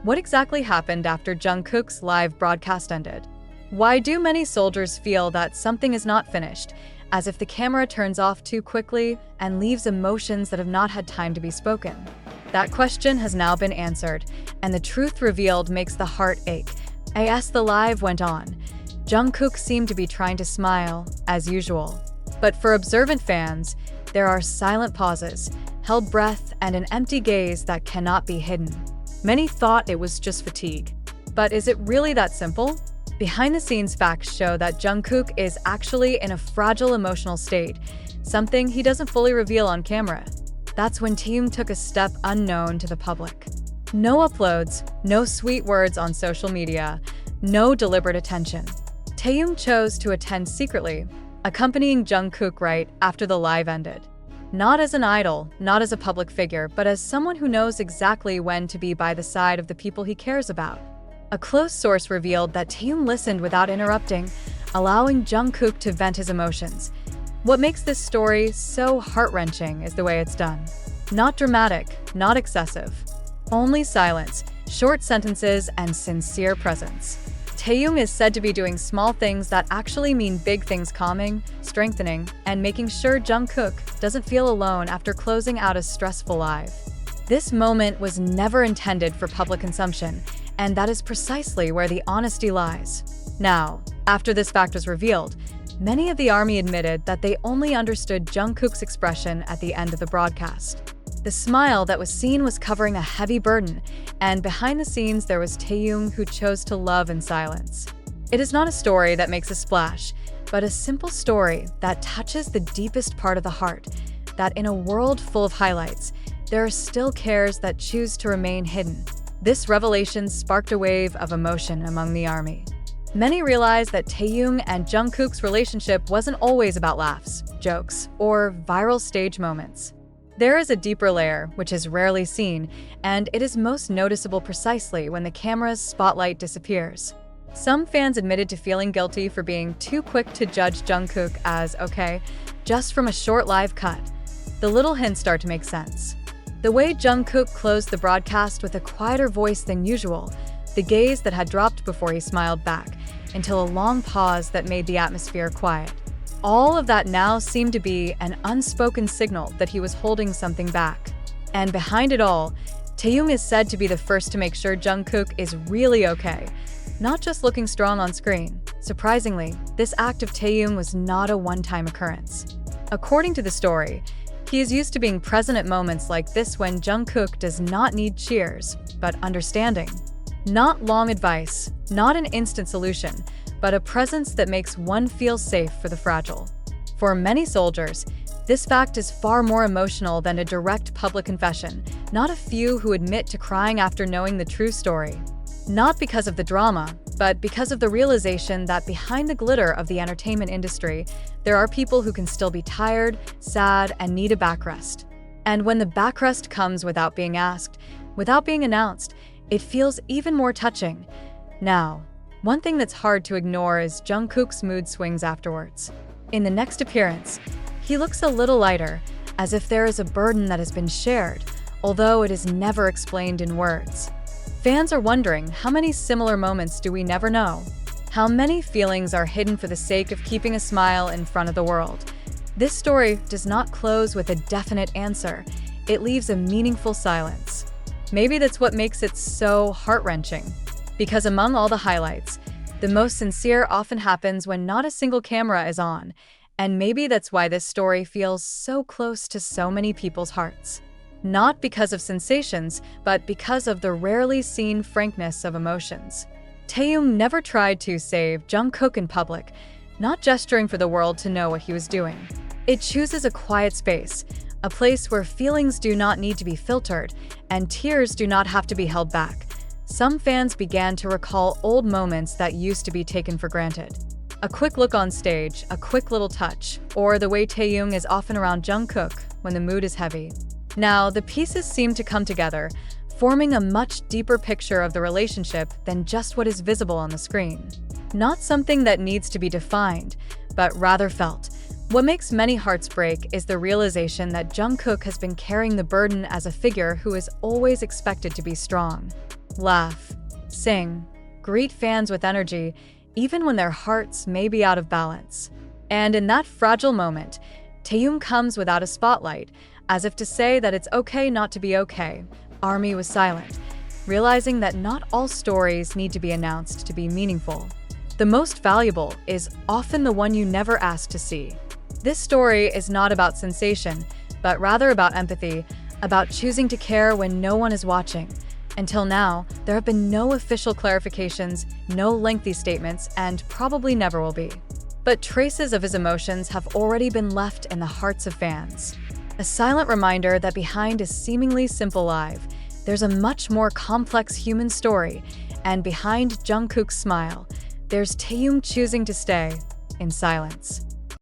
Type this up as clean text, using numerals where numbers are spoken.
What exactly happened after Jungkook's live broadcast ended? Why do many soldiers feel that something is not finished, as if the camera turns off too quickly and leaves emotions that have not had time to be spoken? That question has now been answered, and the truth revealed makes the heart ache. As the live went on, Jungkook seemed to be trying to smile, as usual. But for observant fans, there are silent pauses, held breath, and an empty gaze that cannot be hidden. Many thought it was just fatigue. But is it really that simple? Behind-the-scenes facts show that Jungkook is actually in a fragile emotional state, something he doesn't fully reveal on camera. That's when Taehyung took a step unknown to the public. No uploads, no sweet words on social media, no deliberate attention. Taehyung chose to attend secretly, accompanying Jungkook right after the live ended. Not as an idol, not as a public figure, but as someone who knows exactly when to be by the side of the people he cares about. A close source revealed that Taehyung listened without interrupting, allowing Jungkook to vent his emotions. What makes this story so heart-wrenching is the way it's done. Not dramatic, not excessive. Only silence, short sentences, and sincere presence. Taehyung is said to be doing small things that actually mean big things, calming, strengthening, and making sure Jungkook doesn't feel alone after closing out a stressful live. This moment was never intended for public consumption, and that is precisely where the honesty lies. Now, after this fact was revealed, many of the army admitted that they only understood Jungkook's expression at the end of the broadcast. The smile that was seen was covering a heavy burden, and behind the scenes there was Taehyung, who chose to love in silence. It is not a story that makes a splash, but a simple story that touches the deepest part of the heart, that in a world full of highlights, there are still cares that choose to remain hidden. This revelation sparked a wave of emotion among the army. Many realized that Taehyung and Jungkook's relationship wasn't always about laughs, jokes, or viral stage moments. There is a deeper layer, which is rarely seen, and it is most noticeable precisely when the camera's spotlight disappears. Some fans admitted to feeling guilty for being too quick to judge Jungkook as okay, just from a short live cut. The little hints start to make sense. The way Jungkook closed the broadcast with a quieter voice than usual, the gaze that had dropped before he smiled back, until a long pause that made the atmosphere quiet. All of that now seemed to be an unspoken signal that he was holding something back. And behind it all, Taehyung is said to be the first to make sure Jungkook is really okay, not just looking strong on screen. Surprisingly, this act of Taehyung was not a one-time occurrence. According to the story, he is used to being present at moments like this when Jungkook does not need cheers, but understanding. Not long advice, not an instant solution, but a presence that makes one feel safe for the fragile. For many soldiers, this fact is far more emotional than a direct public confession, not a few who admit to crying after knowing the true story. Not because of the drama, but because of the realization that behind the glitter of the entertainment industry, there are people who can still be tired, sad, and need a backrest. And when the backrest comes without being asked, without being announced, it feels even more touching. Now, one thing that's hard to ignore is Jungkook's mood swings afterwards. In the next appearance, he looks a little lighter, as if there is a burden that has been shared, although it is never explained in words. Fans are wondering, how many similar moments do we never know? How many feelings are hidden for the sake of keeping a smile in front of the world? This story does not close with a definite answer. It leaves a meaningful silence. Maybe that's what makes it so heart-wrenching. Because among all the highlights, the most sincere often happens when not a single camera is on, and maybe that's why this story feels so close to so many people's hearts. Not because of sensations, but because of the rarely seen frankness of emotions. Taehyung never tried to save Jungkook in public, not gesturing for the world to know what he was doing. It chooses a quiet space, a place where feelings do not need to be filtered, and tears do not have to be held back. Some fans began to recall old moments that used to be taken for granted. A quick look on stage, a quick little touch, or the way Taehyung is often around Jungkook when the mood is heavy. Now, the pieces seem to come together, forming a much deeper picture of the relationship than just what is visible on the screen. Not something that needs to be defined, but rather felt. What makes many hearts break is the realization that Jungkook has been carrying the burden as a figure who is always expected to be strong. laugh, sing, greet fans with energy, even when their hearts may be out of balance. And in that fragile moment, Taehyung comes without a spotlight, as if to say that it's okay not to be okay. ARMY was silent, realizing that not all stories need to be announced to be meaningful. The most valuable is often the one you never asked to see. This story is not about sensation, but rather about empathy, about choosing to care when no one is watching. Until now, there have been no official clarifications, no lengthy statements, and probably never will be. But traces of his emotions have already been left in the hearts of fans. A silent reminder that behind a seemingly simple live, there's a much more complex human story, and behind Jungkook's smile, there's Taehyung choosing to stay in silence.